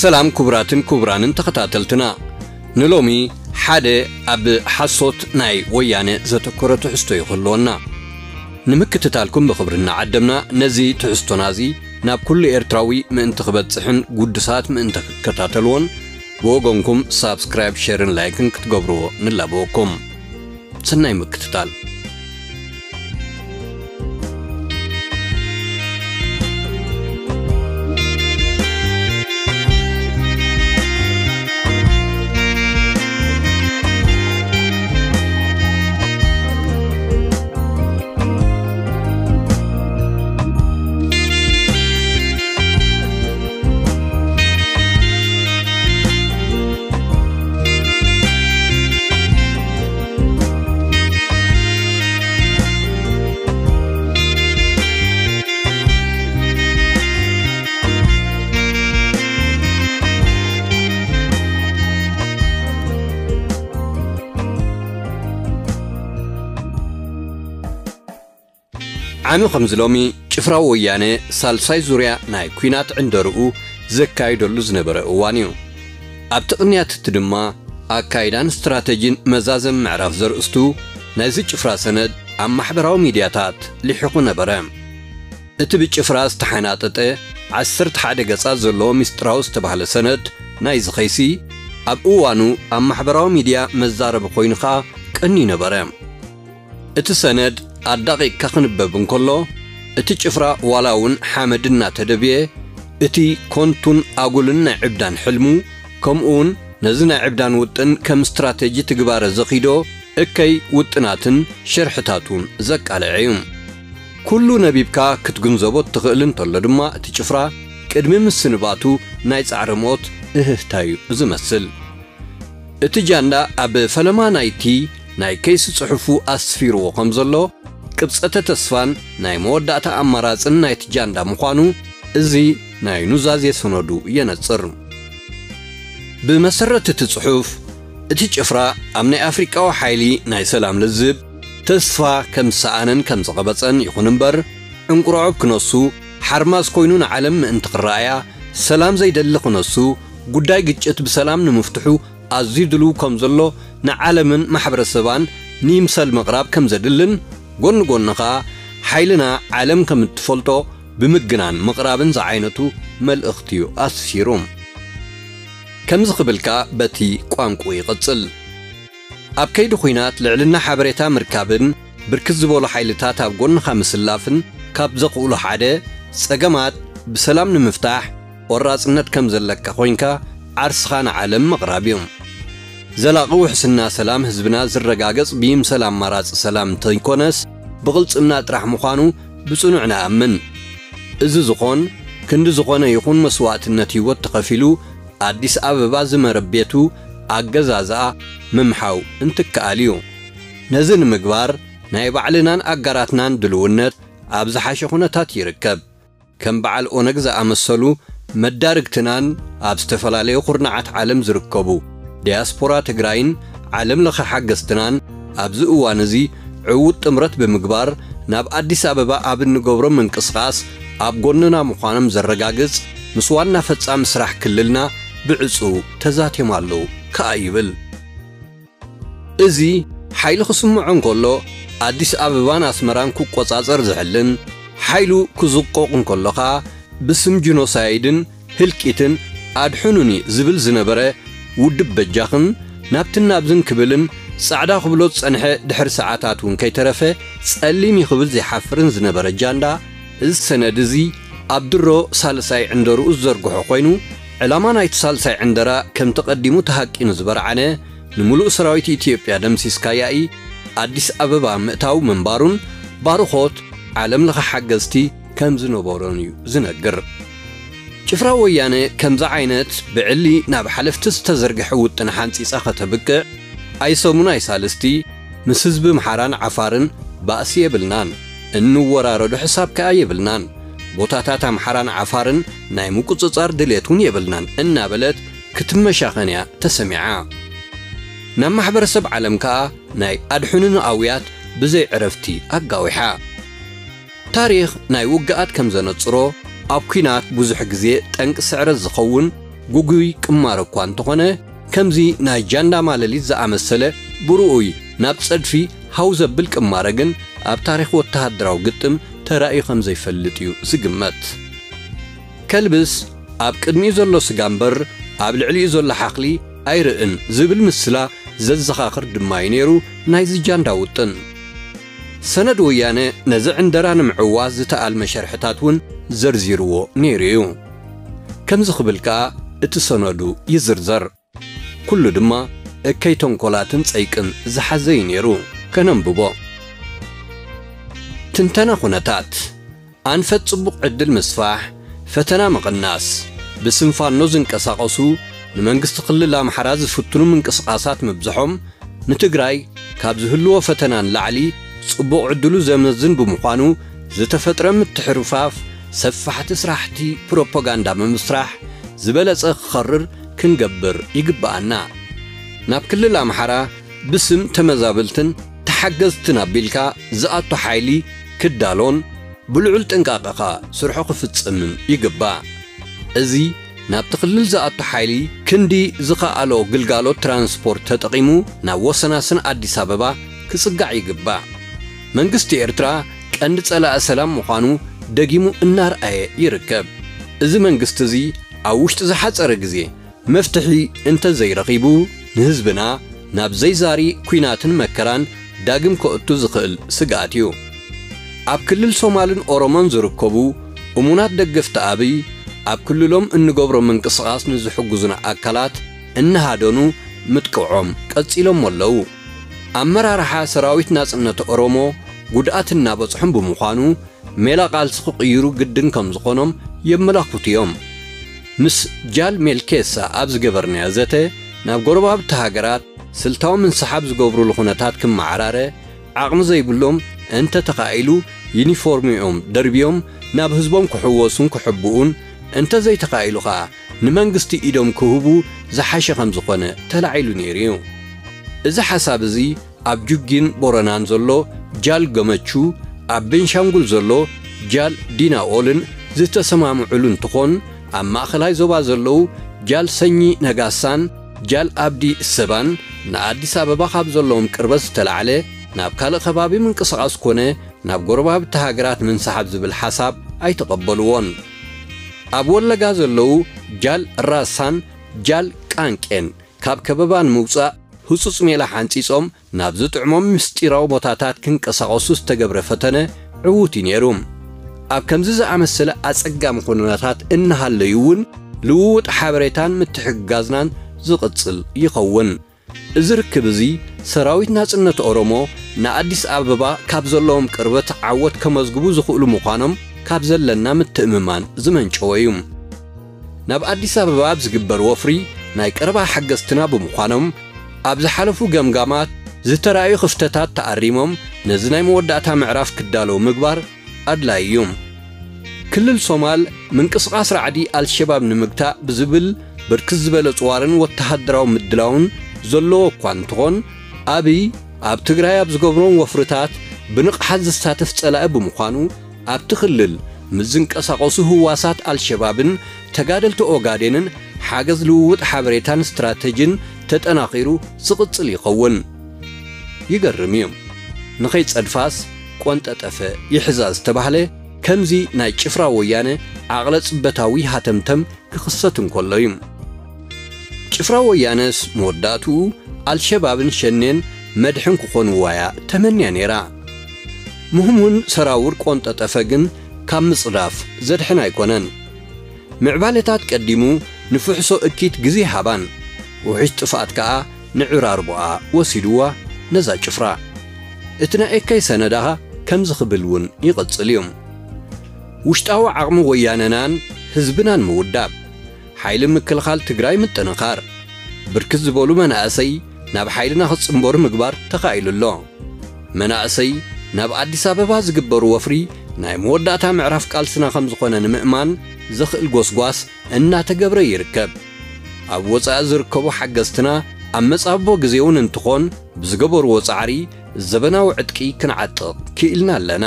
سلام كبراتن كبرانن تخطاتلتنا نلومي حدا أب حصوت ناي ويانه زتكرة تحستو يخلونا نمكتتالكم بخبرنا عدمنا نزي تحستو نازي ناب كل إرتراوي من تخبت صحن قدسات من تكتاتلون بوغنكم سابسكرايب شيرن لايكن كتقبرو نلابوكم سناي مكتتال عامل خمزلومي شفراو ويانه سالساي زوريا ناي كوينات عندرؤو زكايدولو زنبره اوانيو اب تقنيات تدما اكايدان استراتيجين مزازم معرف زرقستو نايزي شفرا سند عم محبراو ميدياتات لحقو نبره اتبي شفرا استحاناتته عسرت حاده قصاز زلو مستراو استبهل سند نايز خيسي اب اوانو عم محبراو ميديا مزارب خوينخا كني نبره اتسند الدقيق كخنببن كله اتي شفرا ولاون حامدنا تدبيه اتي كونتون اقولنا عبدان حلمو كمون نزنا عبدان وطن كم استراتيجي تقبار زقيدو اكي وطناتن شرحتاتون زك على عيوم كل نبيبكا كتغنزبوت تخيلن تولدما اتي شفرا قدمي مسنباتو نايص عرموت اهتايو زمسل اتي جاندا اب فلما نايتي ناي كيس صحفو اسفيرو خمزلو قبصته تسفان ناي موداتا امراصن ناي تجاندا مخانو ازي ناي نوزاز يسنودو ينصر بمسرت تصحف اتي چفرا امني افريقاو حيلي ناي سلام لزب تسفا كم سانن كم زقبصن يخوننبر انقرعب كنسو حرماس كوينون عالم انتقرايا سلام زيدل خنسو غداي ግጭት بسلام نمفتحو ازيدلو كمزلو نعالمن محبرسبان نيمسل مقراب كم زدلن غون غونخا حيلنا عالم كم تفلطو بمجنان مقرابن زعينتو ملأختيو اسفيروم كم زقبلكا بتي قانقو يقصل اب كيد خوينات لعلنا حبريتا مركابن بركز بولو حيلتات اب غونخا مسلافن كاب زقولو حاده صقمات بسلام نمفتاح وراصنت كم زلكا خوينكا عرسخان عالم مقرابيوم زلاقو حسنا سلام حزبنا زرغاغص بيم سلام مراص سلام تيكونس بغلص امنا طرح مخانو بصنعنا امن از زخون كند زخونه يكون مسواتنت يوت تقفيلو اديس ابابا زمربيتو اغزازا ممحاو انتكاليو نزن مغبار ناي بعلنان اغاراتنان دلونت ابزحاش خونتات يركب كم بعل اونغزا امسلو مداركتنان ابستفلالي قرنعات عالم زركبو دياسبورا تግራይን ዓለም ለኸ ሓገስትናን ኣብዚ እዋን እዚ ዕውት ጥምረት ብምግባር ናብ አዲስ አበባ ኣብን ገብሮ መንቅስቃስ ኣብ ጎንና ምዃኖም ዘረጋግጽ ምስዋና ፈጻም ስራሕ ክልልና ብዕጹ ተዛቴማሉ ከአይብል እዚ ሓይሉ ክስምዖን ከሎ አዲስ አበባን አስመራን ኩቆጻጸር ዝሕልን ሓይሉ ክዝቆቅን ከሎኻ بسم جنوسايدن هلكيتن أدحنوني زبل زنبرة ودب بجاخن نابتن نابزن كبلن سعدا خبلوت صنحة دحر ساعاتاتون كي ترفه سأليمي خبل زي حفرن زنبرة جاندا السنة دزي عبدالرو سالساي عندرو الزرقو قوينو علامان ايت سالساي عندرا كم تقدمو تهاكين زبر عنه نملو سراويت إثيوبيا دمسيس كاياي أديس أبابا مئتاو منبارون باروخوت عالم لغا حقزتي كم زنبورونيو زنقر شفرا ويانه كم زعينت بعلي ناب حلفتس تزرقح وطن حانسيس اختبقع اي سومنا يسالستي مسزب محران عفارن باسي يبلنان انو ورارو حساب كاي يبلنان بوتاتاتا محران عفارن ناي مقصصار دليتون يبلنان انا بلد كتمشاخنيا تسمعا نام محبرسب عالم كا ناي ادحنن اويات بزي عرفتي اقاويحا تاريخ ناي وقعات كم زنصرو اب كينات بوزح غزي طنق سعر زخون ጉጉይ ቅማር እኳ እንተኾነ ከምዚ ናይ ጃንዳ ማለሊት ዝኣመሰለ ብርኡይ ናብ ጸድፊ ሃው ዘብል ቅማረ ግን ኣብ ታሪኽ ወተሃደራዊ ግጥም ተራእዩ ከም ዘይፈልጥ እዩ ዝግመት ከልብስ ኣብ ቅድሚኡ ዘሎ ስጋምበር ኣብ ልዕሊኡ ዘሎ ሓኽሊ ኣይርእን ዝብል ምስላ ዘዘኻኽር ድማ እዩ ነይሩ ናይ ጃንዳ ውጥን ሰነድ ወያነ ነዚ ዕንደራ ንምዕዋዝ ዝተኣልመ ሸርሕታት እውን ዘርዚርዎ ነይሩ እዩ ከምዚ ክብል ከዓ እቲ ሰነዱ ይዝርዘር ኩሉ ድማ እከይ ተንኮላትን ፀይቅን ዝሓዘ እዩ ነይሩ ከነንብቦ ትንተና ኩነታት ኣንፈት ጽቡቕ ዕድል ምስፋሕ ፈተና መቕናስ ብስንፋኖ ዝንቀሳቐሱ ንመንግስቲ ክልል ኣምሓራ ዝፍትኑ ምንቅስቓሳት ምብዝሖም ንትግራይ ካብ ዝህልዎ ፈተናን ላዕሊ ጽቡቕ ዕድሉ ዘመዝን ብምዃኑ ዝተፈጥረ ምትሕርፋፍ ሰፋሕቲ ስራሕቲ ፕሮፓጋንዳ ብምስራሕ ዝበለጸ ክኸርር ክንገብር ይግባአና ናብ ክልል ኣምሓራ ብስም ተመዛበልትን ተሓገዝትን ኣቢልካ ዝኣቱ ሓይሊ ክዳሎን ብልዑል ጥንቃቐኻ ስርሑ ክፍጽምን ይግባእ እዚ ናብቲ ክልል ዝኣቱ ሓይሊ ክንዲ ዝኸኣሎ ግልጋሎት ትራንስፖርት ተጠቒሙ ናብ ወሰናስን ኣዲስ ኣበባ ክጽጋዕ ይግባእ መንግስቲ ኤርትራ ቀንዲ ጸላእ ሰላም ምዃኑ ደጊሙ እናርኣየ ይርከብ እዚ መንግስቲ እዚ ኣብ ውሽጢ ዝሓፀረ ግዜ መፍትሒ እንተዘይረኺቡ ንህዝብና ናብ ዘይዛሪ ኩናትን መከራን ዳግም ከእቱ ዝኽእል ስጋኣት እዩ ኣብ ክልል ሶማልን ኦሮሞን ዝርከቡ እሙናት ደገፍቲ ኣብይ ኣብ ክልሎም እንገብሮ ምንቅስቓስ ንዝሕግዙና ኣካላት እናሃደኑ ምጥቅዖም ቀፂሎም ኣለዉ ኣመራርሓ ሰራዊት ናጽነት ኦሮሞ ጉድኣት እናበጽሖም ብምዃኑ ሜላ ቃልሲ ክቕይሩ ግድን ከም ዝኾኖም የመላኽቱ እዮም ምስ ጃል ሜልኬሳ ኣብ ዝገበርናዮ ዘተ ናብ ጎረባብቲ ሃገራት ስልታዊ ምንስሓብ ዝገብሩሉ ኩነታት ክመዓራረ ዓቕሚ ዘይብሎም እንተ ተኻኢሉ ዩኒፎርሚኦም ደርቢዮም ናብ ህዝቦም ክሕወሱን ክሕብኡን እንተ ዘይተኻኢሉ ከዓ ንመንግስቲ ኢዶም ክህቡ ዝሓሸ ከም ዝኾነ ተላዒሉ ነይሩ እዩ እዚ ሓሳብ እዚ ኣብ ጁጊን ቦረናን ዘሎ ጃል ገመቹ ኣብ ቤንሻንጉል ዘሎ ጃል ዲናኦልን ዝተሰማምዑሉ እንትኾን ኣብ ማእኸላይ ዞባ ዘለው ጃል ሰኚ ነጋሳን ጃል ኣብዲ ሰባን ንኣዲስ ኣበባ ካብ ዘለዎም ቅርበት ዝተላዕለ ናብ ካልእ ከባቢ ምንቅስቓስ ኮነ ናብ ጎረባብቲ ሃገራት ምንስሓብ ዝብል ሓሳብ ኣይተቐበልዎን ኣብ ወለጋ ዘለው ጃል ራሳን ጃል ቃንቄን ካብ ከበባ ንምውፃእ ህጹጽ ሜላ ሓንፂጾም ናብ ዝጥዕሞም ምስጢራዊ ቦታታት ክንቀሳቐሱ ዝተገብረ ፈተነ ዕዉት ነይሩ ኣብ ከምዚ ዝኣመሰለ ኣጸጋሚ ኩነታት እናሃለዩ እውን ልውውጥ ሓበሬታን ምትሕግጋዝናን ዝቕጽል ይኸውን እዚ ርክብ እዚ ሰራዊት ናጽነት ኦሮሞ ንኣዲስ ኣበባ ካብ ዘለዎም ቅርበት ዓወት ከመዝግቡ ዝኽእሉ ምዃኖም ካብ ዘለና ምትእምማን ዝመንጨወ እዩ ናብ ኣዲስ ኣበባ ዝግበር ወፍሪ ናይ ቀረባ ሓገዝትና ብምዃኖም ኣብ ዝሓለፉ ገምጋማት ዝተራእዩ ክፍተታት ተኣሪሞም ነዚ ናይ መወዳእታ ምዕራፍ ክዳለው ምግባር ኣድላይ እዩ ክልል ሶማል ምንቅስቓስ ራዕዲ ኣልሸባብ ንምግታእ ብዝብል ብርክት ዝበለ ጽዋርን ወተሃደራዊ ምድላውን ዘለዎ እኳ እንትኾን ኣብይ ኣብ ትግራይ ኣብ ዝገብሮም ወፍርታት ብንቕሓት ዝሳተፍ ጸላኢ ብምዃኑ ኣብቲ ክልል ምዝንቀሳቐሱ ህዋሳት ኣልሸባብን ተጋደልቲ ኦጋዴንን ሓገዝ ልውውጥ ሓበሬታን ስትራቴጅን ተጠናኺሩ ዝቕጽል ይኸውን ይገርም እዩ ንኸይጸድፋስ ቆንጠጠፈ ይሕዛዝ ተባህለ ከምዚ ናይ ጭፍራ ወያነ ዓቕለ ጽበታዊ ሃተምተም ክኽሰት እንከሎ እዩ ጭፍራ ወያነስ መወዳእትኡ ኣልሸባብን ሸኔን መድሕን ክኾኑ ዋያ ተመንያ ነይራ ምሁሙን ሰራውር ቆንጠጠፈ ግን ካብ ምጽዳፍ ዘድሕን ኣይኮነን ምዕባለታት ቀዲሙ ንፍሕሶ እኪት ግዜ ሃባን ውሕጅ ጥፋት ከዓ ንዕራርቦኣ ወሲድዋ ነዛ ጭፍራ እቲ ናይ ኤካይ ሰነዳኻ ከም ዝኽብል እውን ይቕጽል እዩ ውሽጣዊ ዓቕሚ ወያነናን ህዝብናን ምውዳብ ሓይሊ ምክልኻል ትግራይ ምጥንኻር ብርክት ዝበሉ መናእሰይ ናብ ሓይልና ክጽምበሩ ምግባር ተኻኢሉሎ መናእሰይ ናብ ኣዲስ ኣበባ ዝግበሩ ወፍሪ ናይ መወዳእታ ምዕራፍ ቃልስና ከም ዝኾነ ንምእማን ዝኽእል ጎስጓስ እናተገብረ ይርከብ ኣብ ወጻኢ ዝርከቡ ሓገዝትና ኣብ መጻቦ ግዜውን እንትኾን ብዝገበርዎ ጻዕሪ ዘበናዊ ዕጥቂ ክንዓጥቕ ክኢልና ኣለና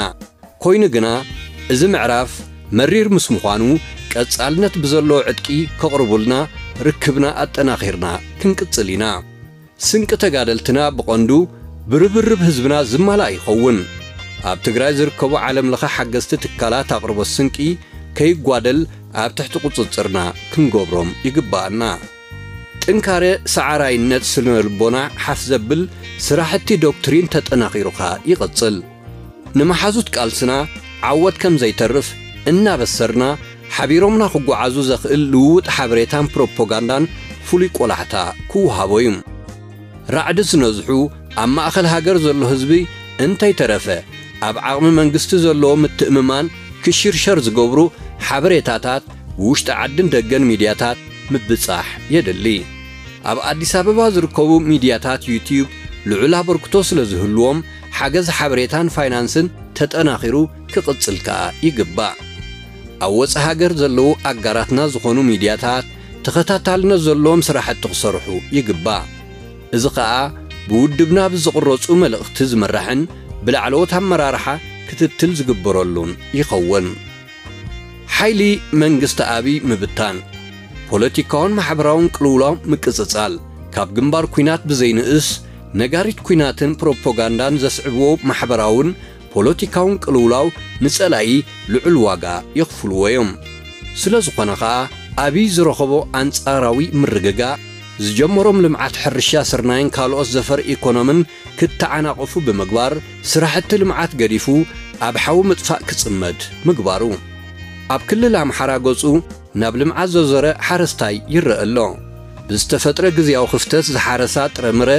ኮይኑ ግና እዚ ምዕራፍ መሪር ምስ ምዃኑ ቀጻልነት ብዘለዎ ዕጥቂ ከቕርቡልና ركبنا أتناخيرنا كنقصلينا سنك تقادلتنا بقندو بربرب هزبنا زمالا يخون اب تግራይ ዝርከቡ ዓለም ለኸ ሓገዝቲ ትካላት አቅርቦ ስንቂ ከይጓደል ኣብ ትሕቲ ቁጽጽርና ክንገብሮም ይግባአና ጥንካሬ ሰዓራይነት ስነልቦና ሓፍ ዘብል ስራሕቲ ዶክትሪን ተጠናኺሩኻ ይቕጽል ንመሓዙት ቃልስና ዓወት ከም ዘይተርፍ እናበሰርና ሓቢሮምና ክጓዓዙ ዘኽእል ልውውጥ ሓበሬታን ፕሮፓጋንዳን ፍሉይ ቆላሕታ ክውሃቦዩ ራዕዲ ዝነዝሑ ኣብ ማእኸል ሃገር ዘሎ ህዝቢ እንታይ ተረፈ ኣብ ዓቕሚ መንግስቲ ዘለዎ ምትእምማን ክሽርሸር ዝገብሩ ሓበሬታታት ውሽጢ ዓድን ደገን ሚድያታት ምብጻሕ የድሊ ኣብ ኣዲስ ኣበባ ዝርከቡ ሚድያታት ዩቲዩብ ልዑል ኣበርክቶ ስለ ዝህልዎም ሓገዝ ሓበሬታን ፋይናንስን ተጠናኺሩ ክቕጽልካ ይግባእ ኣብ ወፃኢ ሃገር ዘለዉ ኣጋራትና ዝኾኑ ሚድያታት ተኸታታልነት ዘለዎም ስራሕቲ ክሰርሑ ይግባእ እዚ ከዓ ብውድብና ብዝቕረጹ መልእኽቲ ዝመራሕን ብላዕለዎት ኣመራርሓ ክትትል ዝግበረሉን ይኸውን ሓይሊ መንግስቲ ኣብይ ምብታን ፖለቲካውን ማሕበራውን ቅልውላው ምቅጽጻል ካብ ግንባር ኩናት ብዘይንእስ ነጋሪት ኩናትን ፕሮፓጋንዳን ዘስዕብዎ ማሕበራውን ፖለቲካውን ቅልውላው ንጸላይ ልዑል ዋጋ ይኽፍልዎዮም ስለ ዝኾነ ከዓ ኣብይ ዝረኸቦ አንጻራዊ ምርግጋ ዝጀመሮም ልምዓት ሕርሻ ስርናይን ካልኦት ዘፈር ኢኮኖምን ክትዓናቕፉ ብምግባር ስራሕቲ ልምዓት ገዲፉ ኣብ ሓዊ ምጥፋእ ክጽመድ ምግባሩ ኣብ ክልል ኣምሓራ ገጹ ናብ ልምዓት ዘዞረ ሓረስታይ ይረአ ኣሎ ብዝተፈጥረ ግዝያዊ ክፍተት ዝሓረሳ ጥረምረ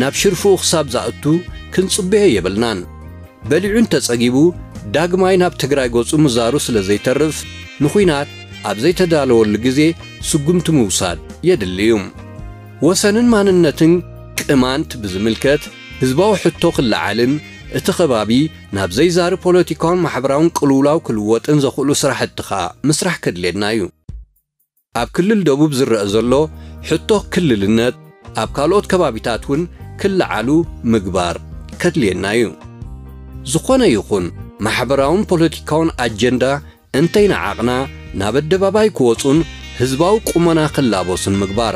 ናብ ሽርፉ ክሳብ ዝኣቱ ክንጽበየ የብልናን በሊዑን ተጸጊቡ ዳግማይ ናብ ትግራይ ገጹ ምዛሩ ስለ ዘይተርፍ ንኹይናት ኣብ ዘይተዳለወሉ ግዜ ስጉምቲ ምውሳድ የድልዩ ወሰንን ማንነትን ቅማንት ብዝምልከት ህዝባዊ ሕቶ ክለዓልን እቲ ከባቢ ናብ ዘይዛሪ ፖለቲካውን ማሕበራውን ቅልውላው ክልወጥን ዘኽእሉ ስራሕትኻ ምስራሕ ከድልየና እዩ ኣብ ክልል ደቡብ ዝረአ ዘሎ ሕቶ ክልልነት ኣብ ካልኦት ከባቢታት እውን ክለዓሉ ምግባር ከድልየና እዩ ዝኾነ ይኹን ማሕበራውን ፖለቲካውን ኣጀንዳ እንተይነዓቕና ናብ ኣደባባይ ክወጹን ህዝባዊ ቁመና ክላበሱን ምግባር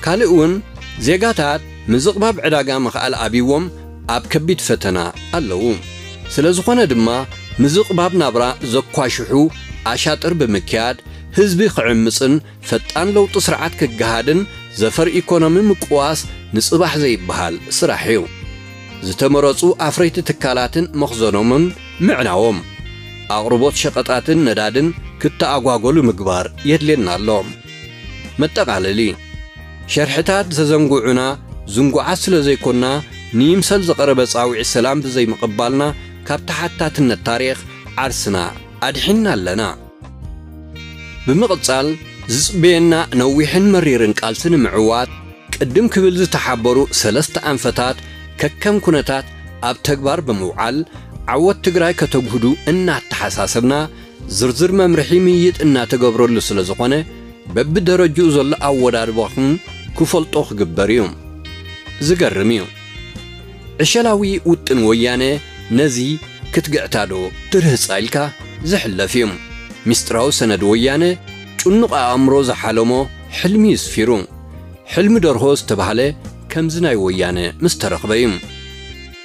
ካልእ እውን ዜጋታት ምዝቕባብ ዕዳጋ ምኽኣል ኣቢዎም ኣብ ከቢድ ፈተና ኣለዉ ስለ ዝኾነ ድማ ምዝቕባብ ናብራ ዘኳሽሑ ኣሻጥር ብምክያድ ህዝቢ ክዕምፅን ፈጣን ለውጢ ስርዓት ክገሃድን ዘፈር ኢኮኖሚ ምቁዋስ ንጽባሕ ዘይበሃል ስራሕ እዩ ዝተመረጹ ኣፍረይቲ ትካላትን መኽዘኖምን ምዕናዎም ኣቕርቦት ሸቐጣትን ነዳድን ክተኣጓጎሉ ምግባር የድልየና ኣሎ መጠቓለሊ ሸርሕታት ዘዘንጉዑና ዝንጉዓት ስለ ዘይኮንና ንይምሰል ዝቐረበ ጻውዒ ሰላም ብዘይምቕባልና ካብ ተሓታትነት ታሪኽ ዓርስና ኣድሒና ኣለና ብምቕጻል ዝጽበየና ነዊሕን መሪርን ቃልሲ ንምዕዋት ቅድም ክብል ዝተሓበሩ ሰለስተ ኣንፈታት ከከም ኩነታት ኣብ ተግባር ብምውዓል ዓወት ትግራይ ከተጉህዱ እናተሓሳሰብና ዝርዝር መምርሒ ምይጥ እናተገብረሉ ስለ ዝኾነ በብደረጅኡ ዘሎ ኣወዳድባኹም ክፈልጦ ክግበር እዩ ዝገርም እዩ ዕሸላዊ ውጥን ወያነ ነዚ ክትግዕታዶ ትርህፃ ኢልካ ዝሕለፍ እዩ ሚስጥራዊ ሰነድ ወያነ ጭኑቕ ኣእምሮ ዝሓለሞ ሕልሚ ይስፊሩ ሕልሚ ደርሆ ዝተባህለ ከምዚ ናይ ወያነ ምስ ተረኽበ እዩ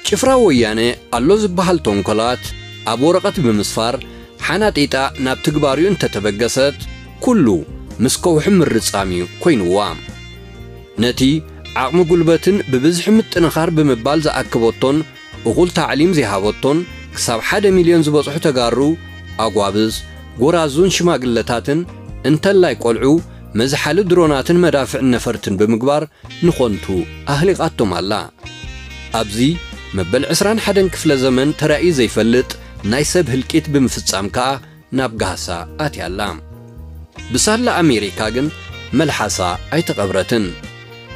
ጭፍራ ወያነ ኣሎ ዝበሃል ተንኮላት ኣብ ወረቐት ብምስፋር ሓናጢጣ ናብ ትግባርዩ እንተተበገሰት ኩሉ ምስ ከውሒ ምርጻሚ ኮይኑዋ ነቲ ዓቕሚ ጉልበትን ብብዝሒ ምጥንኻር ብምባል ዝኣክቦቶን እኹል ታዕሊም ዘይሃቦቶን ክሳብ 1 ሚልዮን ዝበጽሑ ተጋሩ ኣጓብዝ ጎራዙን ሽማግለታትን እንተላይ ቆልዑ መዝሓሊ ድሮናትን መዳፍዕ ነፈርትን ብምግባር ንኾንቱ ኣህሊቓቶም ኣላ ኣብዚ መበል 21 ክፍለ ዘመን ተራእዩ ዘይፈልጥ ናይ ሰብ ህልቂት ብምፍጻም ከዓ ናብ ጋህሳ ኣትያላ ብሳላ ኣሜሪካ ግን መልሓሳ ኣይተቐብረትን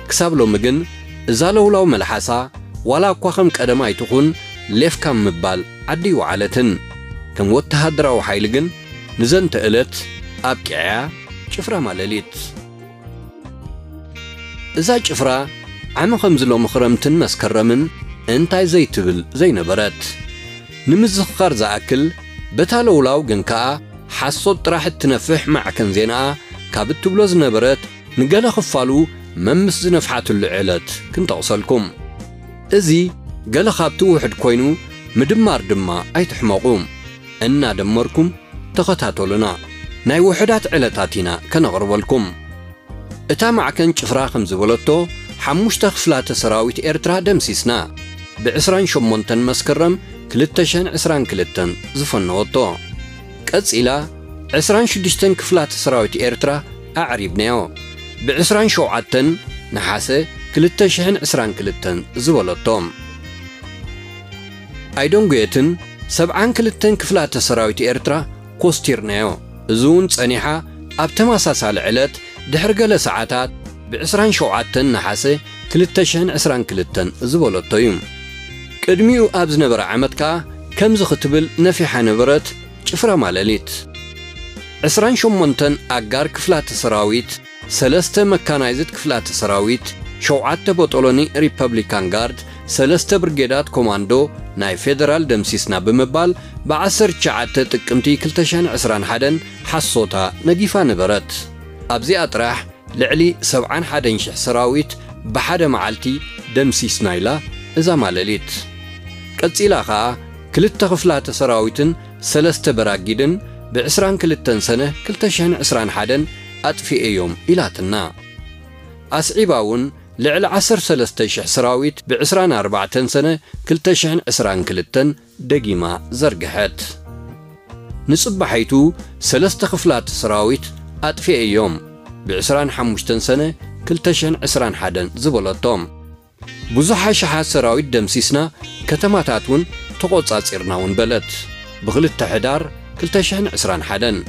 ክሳብ ሎሚ ግን እዛ ለውላው መልሓሳ ዋላ እኳ ከም ቀደማ ኣይትኹን ሌፍካ ምባል ዓዲ ይወዓለትን ከም ወተሃደራዊ ሓይሊ ግን ንዘንተ ዕለት ኣብ ቂዕያ ጭፍራ ማለሊት እዛ ጭፍራ ዓመ ከምዝሎም ክረምትን መስከረምን እንታይ ዘይትብል ዘይነበረት ንምዝኽኻር ዝኣክል በታ ለውላው ግን ከዓ ሓሶት ጥራሕ እትነፍሕ ማዕከን ዜናኣ ካብ እትብሎ ዝነበረት نقال خفالو ممس زنفحاتو العلت كنت أغسلكم إزي قال خابتو وحد كوينو مدمار دما أي تحمقوم إنا دمركم تغتاتو لنا ناي وحدات علتاتنا كنغربلكم إتا معكن شفراخم زبولتو حموشتا خفلات سراويت إرترا دمسيسنا بعسران شمونتن مسكرم كلتشان عسران كلتن زفنوتو كأس إلا عسران شدشتن كفلات سراويت إرترا أعريبنيو بعسران شوعتن نحاسة كلتشان عسران كلتن زبولتوم أيدون قيتن سبعان كلتن كفلات سراويت إرترا كوستيرنيو زون صنيحة أبتماساس على علت دحرقل ساعات بعسران شوعتن نحاسة كلتشان عسران كلتن زبولتويم قدميو أبز نبر عمدكا كم زختبل نفيحة نبرت شفرة مالاليت عسران شمونتن أقار كفلات سراويت سلسته مكانايزت كفلات سراويت شوعات بطولوني ريبابليكان غارد سلسته برغيدات كوماندو ناي فيدرال دمسيسنا بمبال بعسر شعات تقمتي كلتشان عسران حدن حصوتا نقيفة نبرت أبزي أطرح لعلي 71 شح سراويت بحدا معالتي دمسيسنا إلا إذا مالاليت قصيلاخا كلتا خفلات سراويتن سلسته براغيدن بعسران كلتن سنة كلتشان عسران حدن أطفي أيوم إلاتنا أسعيباون لعل عسر سلسته شح سراويت بعسران 4 سنة كلتشان عسران كلتن دقيمة زرقحت نصب حيتو سلسته خفلات سراويت أطفي أيوم بعسران 5 سنة كلتشان عسران حدن زبولتوم بزحة شحات سراويت دمسيسنا كتماتاتون تقوصاصيرناون بلد بغل التحدار كلتشان عسران حدن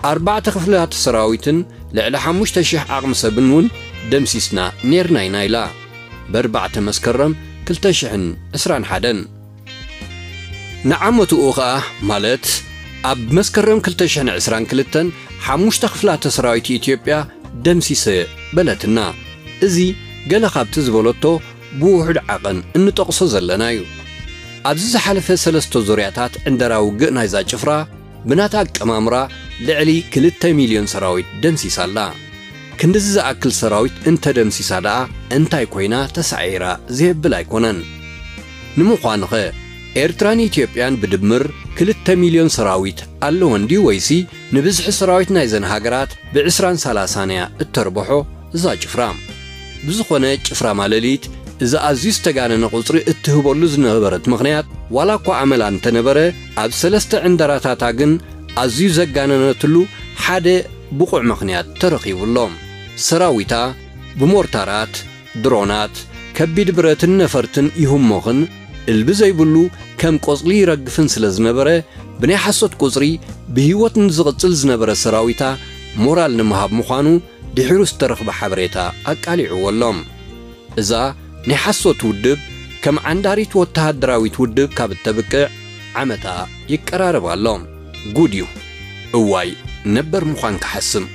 4 خفلات سراويتن لعل 5 شح عقم سبنون دمسيسنا نيرناي نايلا ب4 مسكرم كلتشان عسران حدن نعمتو أخا مالت أب مسكرم كلتشان عسران كلتن 5 خفلات سراويت إثيوبيا دمسيسة بلدنا إزي قال خابت زبولتو بوحد عقن إنو تقصو زلنايو أبزز حالفة سلستو زورياتات اندراو قنا إذا جفرا بناتاك أمامرا لعلي 3 مليون سراويت دمسي سالا كندز أكل سراويت انت دمسي سالا انتاي كوينا تسعيرا زيب بلا يكونن نموقانخي إيرتران إثيوبيان بدمر 3 مليون سراويت اللون دي ويسي نبزح سراويت نايزن هاقرات بعسران سالاسانيا التربحو إذا جفرام بزخونة جفرا مالاليت إذا أزيز تقانا نقصري اتهبولو زنبرت مغنيات ولا قو عملان تنبره أب سلسة عندراتاتاقن أزيز زقانا نتلو حادة بقع مغنيات ترقيب اللوم سراويتا بمورتارات درونات كبيد براتن نفرتن يهم مغن البزي بلو كم قصلي رقفن سلزنبره بني حسوت قصري بهيوت نزغطل زنبره سراويتا مورال نمهاب مخانو دحيروس ترخب حبريتا أكالي عواللوم إذا نحسوت ودب كم عنداريت وتهدراويت ودب كابتبكع عمتا يكرارب اللوم قوديو اواي نبر مخان كحسم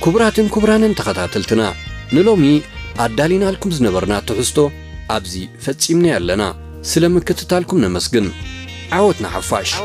كبران تخطاتلتنا نلومي أدالينا لكم زنبرنا تحستو أبزي فتسيمني لنا سلام كتتالكم نمسجن عودنا حفاش